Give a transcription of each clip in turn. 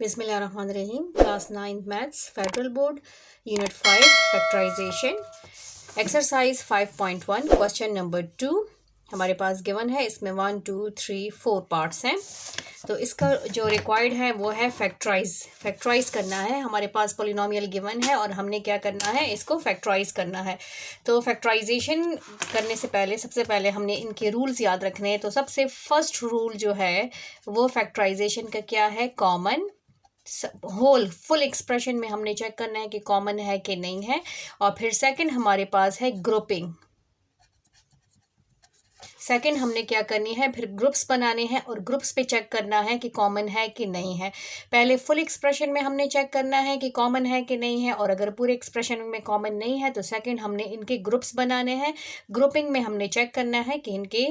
बिस्मिल्लाहिर्रहमानिर्रहीम। Class 9 maths federal board unit 5 factorisation exercise 5.1 question number 2 हमारे पास given है। इसमें 1 2 3 4 पार्ट्स हैं। तो इसका जो रिक्वायर्ड है वो है फैक्टराइज करना है। हमारे पास पॉलिनोमियल गिवन है और हमने क्या करना है, इसको फैक्टराइज करना है। तो फैक्टराइजेशन करने से पहले सबसे पहले हमने इनके रूल्स याद रखने हैं। तो सबसे फर्स्ट रूल जो है वो फैक्टराइजेशन का क्या है, कॉमन होल फुल एक्सप्रेशन में हमने चेक करना है कि कॉमन है कि नहीं है। और फिर सेकंड हमारे पास है ग्रुपिंग। सेकंड हमने क्या करनी है, फिर ग्रुप्स बनाने हैं और ग्रुप्स पे चेक करना है कि कॉमन है कि नहीं है। पहले फुल एक्सप्रेशन में हमने चेक करना है कि कॉमन है कि नहीं है, और अगर पूरे एक्सप्रेशन में कॉमन नहीं है तो सेकंड हमने इनके ग्रुप्स बनाने हैं। ग्रुपिंग में हमने चेक करना है कि इनके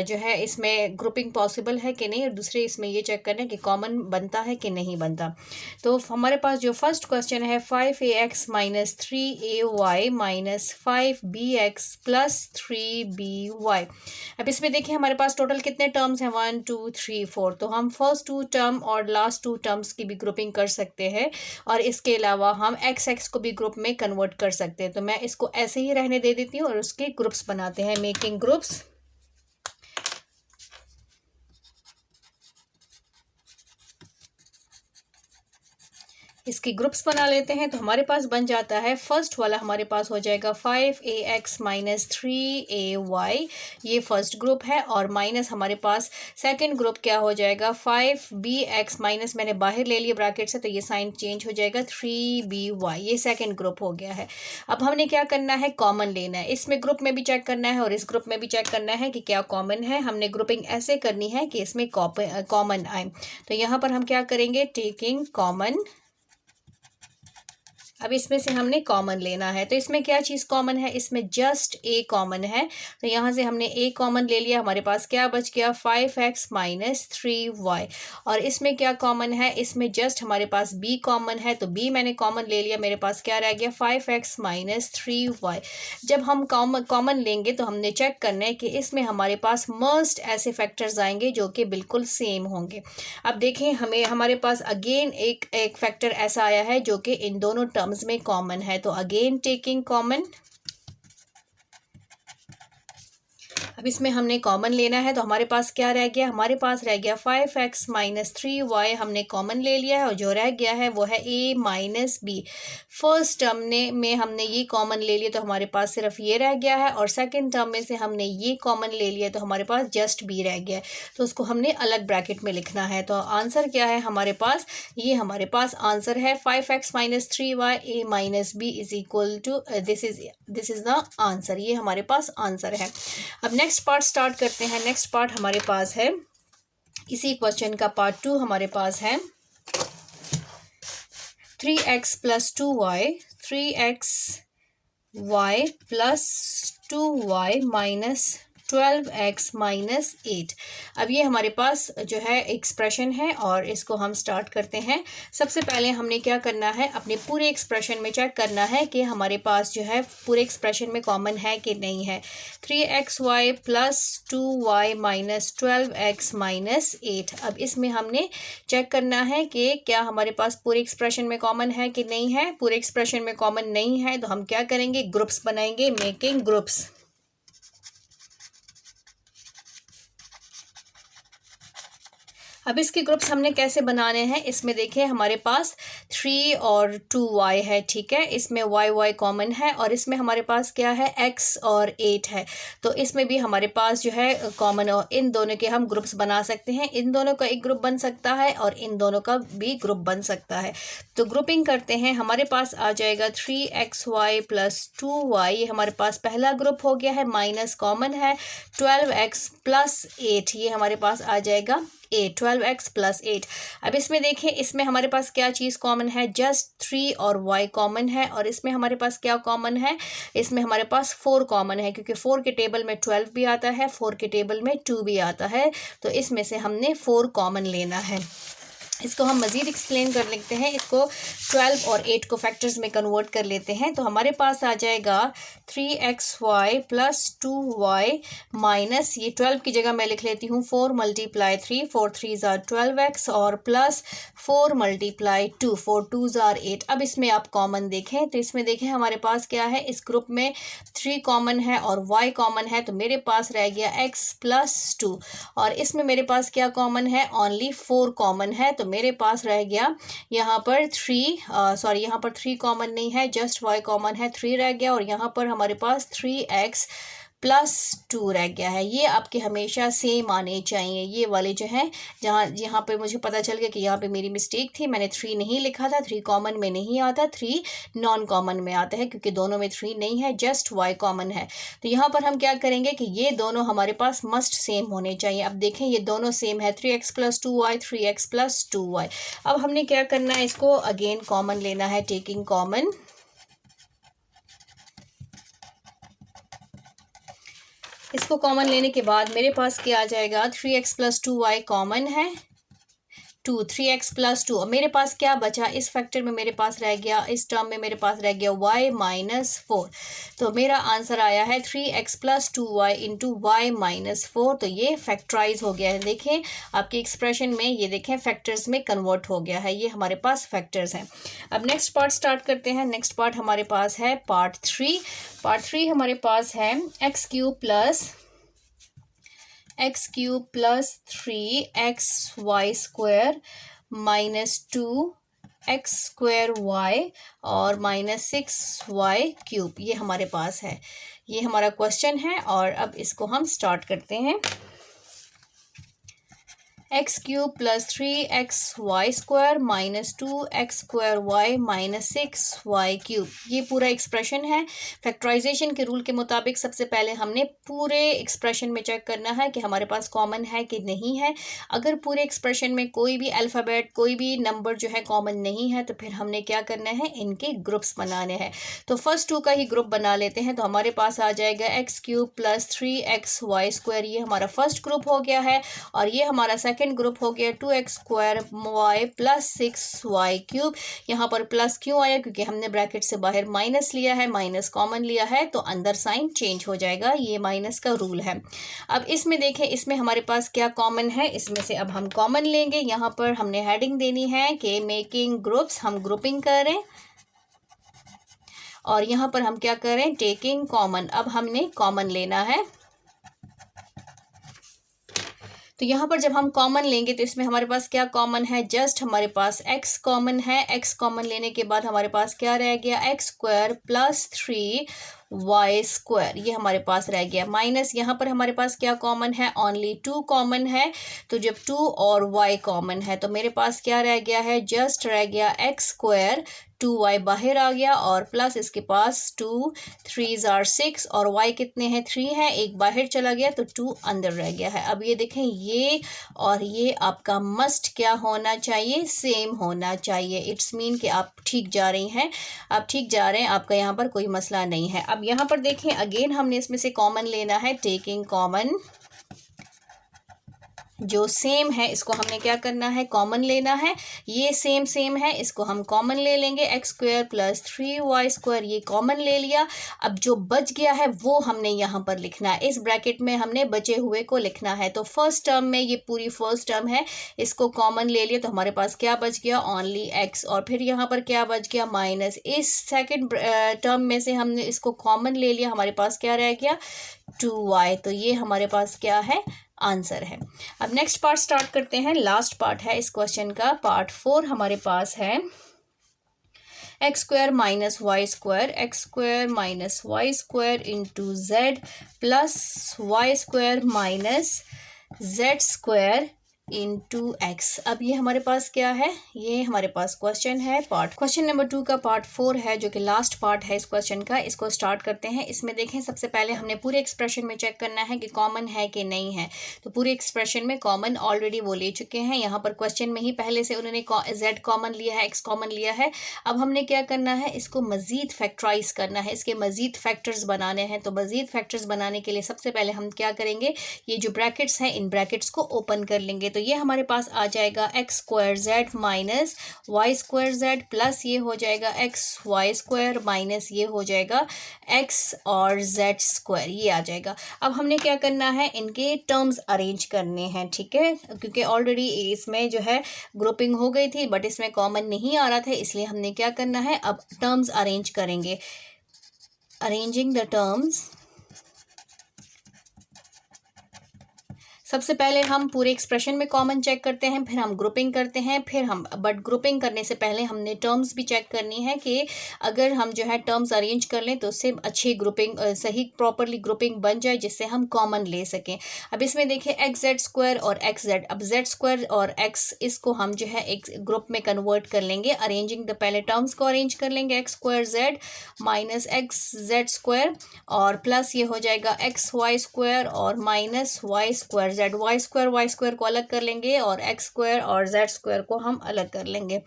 जो है इसमें ग्रुपिंग पॉसिबल है कि नहीं, और दूसरे इसमें ये चेक करना है कि कॉमन बनता है कि नहीं बनता। तो हमारे पास जो फर्स्ट क्वेश्चन है 5ax minus 3ay minus 5bx plus 3by। अब इसमें देखिए हमारे पास टोटल कितने टर्म्स हैं, 1 2 3 4। तो हम फर्स्ट 2 टर्म और लास्ट 2 टर्म्स की भी ग्रुपिंग कर सकते हैं, और इसके अलावा हम x को भी ग्रुप में कन्वर्ट कर सकते हैं। तो मैं इसको ऐसे ही रहने दे देती हूँ और उसके ग्रुप्स बनाते हैं, मेकिंग ग्रुप्स। इसकी ग्रुप्स बना लेते हैं। तो हमारे पास बन जाता है, फर्स्ट वाला हमारे पास हो जाएगा 5ax माइनस 3ay, ये फर्स्ट ग्रुप है। और माइनस हमारे पास सेकंड ग्रुप क्या हो जाएगा, 5bx माइनस मैंने बाहर ले लिया ब्रैकेट से तो ये साइन चेंज हो जाएगा 3by, ये सेकंड ग्रुप हो गया है। अब हमने क्या करना है, कॉमन लेना है। इसमें ग्रुप में भी चेक करना है और इस ग्रुप में भी चेक करना है कि क्या कॉमन है। हमने ग्रुपिंग ऐसे करनी है कि इसमें कॉमन आए। तो यहाँ पर हम क्या करेंगे, टेकिंग कॉमन। अब इसमें से हमने कॉमन लेना है। तो इसमें क्या चीज़ कॉमन है, इसमें जस्ट ए कॉमन है। तो यहाँ से हमने ए कॉमन ले लिया, हमारे पास क्या बच गया, 5x माइनस 3y। और इसमें क्या कॉमन है, इसमें जस्ट हमारे पास b कॉमन है। तो b मैंने कॉमन ले लिया, मेरे पास क्या रह गया, 5x माइनस 3y। जब हम कॉमन लेंगे तो हमने चेक करना है कि इसमें हमारे पास मस्ट ऐसे फैक्टर्स आएंगे जो कि बिल्कुल सेम होंगे। अब देखें, हमारे पास अगेन एक फैक्टर ऐसा आया है जो कि इन दोनों टर्म्स में कॉमन है। तो अगेन टेकिंग कॉमन। अब इसमें हमने कॉमन लेना है। तो हमारे पास क्या रह गया, हमारे पास रह गया 5x माइनस 3y, हमने कॉमन ले लिया है। और जो रह गया है वो है a minus b. First term में हमने ये कॉमन ले लिया तो हमारे पास सिर्फ ये रह गया है, और सेकंड टर्म में से हमने ये कॉमन ले लिया तो हमारे पास जस्ट b रह गया है। तो उसको हमने अलग ब्रैकेट में लिखना है। तो आंसर क्या है हमारे पास, ये हमारे पास आंसर है 5x minus 3y a minus b is equal to this is the answer. ये हमारे पास आंसर है। अब नेक्स्ट पार्ट स्टार्ट करते हैं। नेक्स्ट पार्ट हमारे पास है, इसी क्वेश्चन का पार्ट 2 हमारे पास है 3x plus 2y, 3xy plus 2y minus 12x minus 8। अब ये हमारे पास जो है एक्सप्रेशन है और इसको हम स्टार्ट करते हैं। सबसे पहले हमने क्या करना है, अपने पूरे एक्सप्रेशन में चेक करना है कि हमारे पास जो है पूरे एक्सप्रेशन में कॉमन है कि नहीं है। 3xy plus 2y minus 12x minus 8। अब इसमें हमने चेक करना है कि क्या हमारे पास पूरे एक्सप्रेशन में कॉमन है कि नहीं है। पूरे एक्सप्रेशन में कॉमन नहीं है तो हम क्या करेंगे, ग्रुप्स बनाएंगे, मेकिंग ग्रुप्स। अब इसके ग्रुप्स हमने कैसे बनाने हैं, इसमें देखिए हमारे पास 3 और 2y है, ठीक है। इसमें y कॉमन है, और इसमें हमारे पास क्या है, x और 8 है। तो इसमें भी हमारे पास जो है कॉमन, और इन दोनों के हम ग्रुप्स बना सकते हैं। इन दोनों का एक ग्रुप बन सकता है और इन दोनों का भी ग्रुप बन सकता है। तो ग्रुपिंग करते हैं, हमारे पास आ जाएगा 3xy प्लस 2y, ये हमारे पास पहला ग्रुप हो गया है। माइनस कॉमन है, 12x प्लस 8, ये हमारे पास आ जाएगा 12x प्लस 8। अब इसमें देखें, इसमें हमारे पास क्या चीज़ कॉमन है, जस्ट 3 और y कॉमन है। और इसमें हमारे पास क्या कॉमन है, इसमें हमारे पास 4 कॉमन है, क्योंकि 4 के टेबल में 12 भी आता है, 4 के टेबल में 2 भी आता है। तो इसमें से हमने 4 कॉमन लेना है। इसको हम मज़ीद एक्सप्लेन कर लेते हैं। इसको 12 और 8 को फैक्टर्स में कन्वर्ट कर लेते हैं। तो हमारे पास आ जाएगा 3xy प्लस 2y माइनस, ये 12 की जगह मैं लिख लेती हूँ 4 मल्टीप्लाई 3, 4 3 ज़ार 12x और प्लस 4 मल्टीप्लाई 2, 4 2 ज़ार 8। अब इसमें आप कॉमन देखें तो इसमें देखें हमारे पास क्या है, इस ग्रुप में 3 कॉमन है और y कॉमन है, तो मेरे पास रह गया x प्लस 2। और इसमें मेरे पास क्या कॉमन है, ओनली 4 कॉमन है, तो मेरे पास रह गया यहाँ पर 3 यहाँ पर 3 कॉमन नहीं है, जस्ट y कॉमन है, 3 रह गया। और यहाँ पर हमारे पास 3x प्लस 2 रह गया है। ये आपके हमेशा सेम आने चाहिए, ये वाले जो हैं, यहाँ पे मुझे पता चल गया कि यहाँ पे मेरी मिस्टेक थी, मैंने 3 नहीं लिखा था, 3 कॉमन में नहीं आता, 3 नॉन कॉमन में आता है, क्योंकि दोनों में 3 नहीं है, जस्ट y कॉमन है। तो यहाँ पर हम क्या करेंगे कि ये दोनों हमारे पास मस्ट सेम होने चाहिए। अब देखें ये दोनों सेम है, 3x plus 2y, 3x plus 2y। अब हमने क्या करना है, इसको अगेन कॉमन लेना है, टेकिंग कॉमन। इसको कॉमन लेने के बाद मेरे पास क्या आ जाएगा, 3x प्लस 2y कॉमन है, 3x प्लस 2, और मेरे पास क्या बचा, इस फैक्टर में मेरे पास रह गया, इस टर्म में मेरे पास रह गया y माइनस 4। तो मेरा आंसर आया है 3x plus 2y into Y minus 4। तो ये फैक्टराइज हो गया है, देखें आपकी एक्सप्रेशन में, ये देखें फैक्टर्स में कन्वर्ट हो गया है, ये हमारे पास फैक्टर्स हैं। अब नेक्स्ट पार्ट स्टार्ट करते हैं। नेक्स्ट पार्ट हमारे पास है पार्ट 3। पार्ट 3 हमारे पास है x cube plus 3xy square minus 2x square y और माइनस 6y क्यूब, ये हमारे पास है, ये हमारा क्वेश्चन है। और अब इसको हम स्टार्ट करते हैं। x cube plus 3xy square minus 2x square y minus 6y cube, ये पूरा एक्सप्रेशन है। फैक्टराइजेशन के रूल के मुताबिक सबसे पहले हमने पूरे एक्सप्रेशन में चेक करना है कि हमारे पास कॉमन है कि नहीं है। अगर पूरे एक्सप्रेशन में कोई भी अल्फ़ाबेट, कोई भी नंबर जो है कॉमन नहीं है, तो फिर हमने क्या करना है, इनके ग्रुप्स बनाने हैं। तो फर्स्ट 2 का ही ग्रुप बना लेते हैं। तो हमारे पास आ जाएगा x cube plus 3xy square, ये हमारा फर्स्ट ग्रुप हो गया है। और ये हमारा सेकेंड ग्रुप हो गया 2x square y plus 6y cube. यहाँ पर प्लस क्यों आया, क्योंकि हमने ब्रैकेट से बाहर माइनस लिया है, माइनस कॉमन लिया है, तो अंदर साइन चेंज हो जाएगा, ये माइनस का रूल है। अब इसमें देखें, इसमें हमारे पास क्या कॉमन है, इसमें से अब हम कॉमन लेंगे। यहाँ पर हमने हेडिंग देनी है कि मेकिंग ग्रुप्स, हम ग्रुपिंग करें, और यहाँ पर हम क्या करें, टेकिंग कॉमन। अब हमने कॉमन लेना है। तो यहाँ पर जब हम कॉमन लेंगे तो इसमें हमारे पास क्या कॉमन है, जस्ट हमारे पास x कॉमन है। x कॉमन लेने के बाद हमारे पास क्या रह गया, x square plus 3y square, ये हमारे पास रह गया। माइनस यहाँ पर हमारे पास क्या कॉमन है, ओनली 2 कॉमन है। तो जब 2 और y कॉमन है तो मेरे पास क्या रह गया है, जस्ट रह गया x स्क्वायर, 2y बाहर आ गया, और प्लस इसके पास 2 3 ज़ार 6, और y कितने हैं, 3 है, एक बाहर चला गया तो 2 अंदर रह गया है। अब ये देखें, ये और ये आपका मस्ट क्या होना चाहिए, सेम होना चाहिए। इट्स मीन कि आप ठीक जा रही हैं, आप ठीक जा रहे हैं, आपका यहाँ पर कोई मसला नहीं है। अब यहाँ पर देखें, अगेन हमने इसमें से कॉमन लेना है, टेकिंग कॉमन। जो सेम है इसको हमने क्या करना है, कॉमन लेना है। ये सेम है, इसको हम कॉमन ले लेंगे, x square plus 3y square, ये कॉमन ले लिया। अब जो बच गया है वो हमने यहाँ पर लिखना है, इस ब्रैकेट में हमने बचे हुए को लिखना है। तो फर्स्ट टर्म में, ये पूरी फर्स्ट टर्म है, इसको कॉमन ले लिया, तो हमारे पास क्या बच गया, ओनली x, और फिर यहाँ पर क्या बच गया, माइनस। इस सेकेंड टर्म में से हमने इसको कॉमन ले लिया, हमारे पास क्या रह गया, 2y। तो ये हमारे पास क्या है, आंसर है। अब नेक्स्ट पार्ट स्टार्ट करते हैं, लास्ट पार्ट है इस क्वेश्चन का, पार्ट 4 हमारे पास है x square minus y square, x square minus y square into z plus y square minus z square into x. अब ये हमारे पास क्या है, ये हमारे पास क्वेश्चन है, क्वेश्चन नंबर 2 का पार्ट 4 है, जो कि लास्ट पार्ट है इस क्वेश्चन का। इसको स्टार्ट करते हैं। इसमें देखें, सबसे पहले हमने पूरे एक्सप्रेशन में चेक करना है कि कॉमन है कि नहीं है। तो पूरे एक्सप्रेशन में कॉमन ऑलरेडी वो ले चुके हैं, यहाँ पर क्वेश्चन में ही पहले से उन्होंने जेड कॉमन लिया है, एक्स कॉमन लिया है। अब हमने क्या करना है, इसको मज़ीद फैक्टराइज करना है, इसके मज़ीद फैक्टर्स बनाने हैं। तो मज़ीद फैक्टर्स बनाने के लिए सबसे पहले हम क्या करेंगे, ये जो ब्रैकेट्स हैं इन ब्रैकेट्स को ओपन कर लेंगे। तो ये हमारे पास आ जाएगा x square z minus y square z plus ये हो जाएगा एक्स वाई स्क्वायर माइनस ये हो जाएगा एक्स और जेड स्क्वायर, ये आ जाएगा। अब हमने क्या करना है, इनके टर्म्स अरेंज करने हैं, ठीक है, क्योंकि ऑलरेडी इसमें जो है ग्रुपिंग हो गई थी बट इसमें कॉमन नहीं आ रहा था, इसलिए हमने क्या करना है, अब टर्म्स अरेंज करेंगे। अरेंजिंग द टर्म्स, सबसे पहले हम पूरे एक्सप्रेशन में कॉमन चेक करते हैं, फिर हम ग्रुपिंग करते हैं, फिर हम बट ग्रुपिंग करने से पहले हमने टर्म्स भी चेक करनी है कि अगर हम जो है टर्म्स अरेंज कर लें तो उससे अच्छी ग्रुपिंग सही प्रॉपरली ग्रुपिंग बन जाए जिससे हम कॉमन ले सकें। अब इसमें देखिए एक्स जेड स्क्वायर और एक्स जेड, अब जेड स्क्वायर और एक्स इसको हम जो है एक ग्रुप में कन्वर्ट कर लेंगे। अरेंजिंग द, पहले टर्म्स को अरेंज कर लेंगे, x square z minus x z square और प्लस ये हो जाएगा एक्स वाई स्क्वायर और minus y square z, y square को अलग कर लेंगे और एक्स स्क्वायर और जेड स्क्वायर को हम अलग कर लेंगे।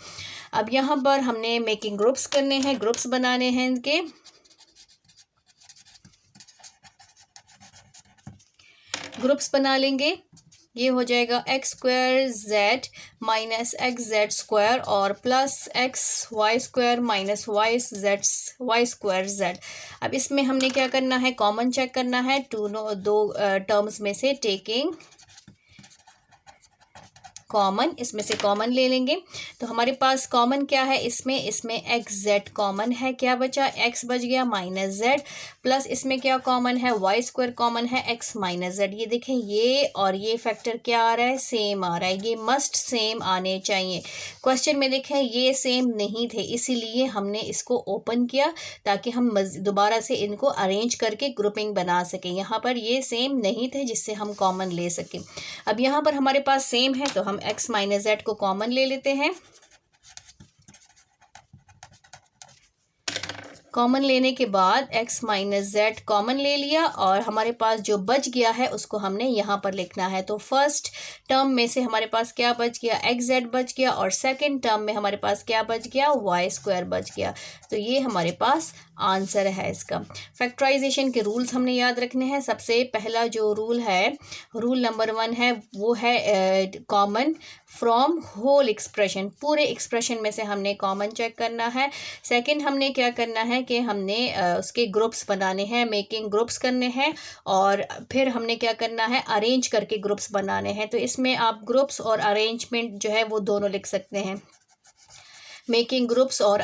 अब यहाँ पर हमने मेकिंग ग्रुप्स करने हैं, ग्रुप्स बनाने हैं इनके। ग्रुप्स बना लेंगे, ये हो जाएगा x square z minus x z square और plus x y square minus y z y square z. अब इसमें हमने क्या करना है, कॉमन चेक करना है, दो टर्म्स में से टेकिंग कॉमन, इसमें से कॉमन ले लेंगे। तो हमारे पास कॉमन क्या है, इसमें एक्स जेड कॉमन है, क्या बचा, एक्स बच गया माइनस जेड, प्लस इसमें क्या कॉमन है, वाई स्क्वायर कॉमन है, एक्स माइनस जेड। ये देखें, ये और ये फैक्टर क्या आ रहा है, सेम आ रहा है, ये मस्ट सेम आने चाहिए। क्वेश्चन में देखें ये सेम नहीं थे, इसीलिए हमने इसको ओपन किया ताकि हम दोबारा से इनको अरेंज करके ग्रुपिंग बना सकें। यहाँ पर ये सेम नहीं थे जिससे हम कॉमन ले सकें। अब यहाँ पर हमारे पास सेम है तो हम x माइनस जेड को कॉमन ले लेते हैं। कॉमन लेने के बाद x माइनस जेड कॉमन ले लिया और हमारे पास जो बच गया है उसको हमने यहाँ पर लिखना है। तो फर्स्ट टर्म में से हमारे पास क्या बच गया, एक्स जेड बच गया और सेकंड टर्म में हमारे पास क्या बच गया, वाई स्क्वायर बच गया। तो ये हमारे पास आंसर है इसका। फैक्टराइजेशन के रूल्स हमने याद रखने हैं। सबसे पहला जो रूल है, रूल नंबर 1 है, वो है कॉमन फ्रॉम होल एक्सप्रेशन, पूरे एक्सप्रेशन में से हमने कॉमन चेक करना है। सेकंड हमने क्या करना है कि हमने उसके ग्रुप्स बनाने हैं, मेकिंग ग्रुप्स करने हैं और फिर हमने क्या करना है, अरेंज करके ग्रुप्स बनाने हैं। तो इसमें आप ग्रुप्स और अरेंजमेंट जो है वो दोनों लिख सकते हैं, मेकिंग ग्रुप्स और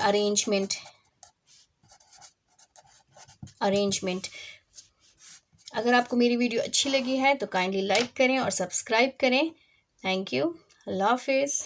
अरेंजमेंट। अगर आपको मेरी वीडियो अच्छी लगी है तो काइंडली लाइक करें और सब्सक्राइब करें। थैंक यू, अल्लाह हाफिज़।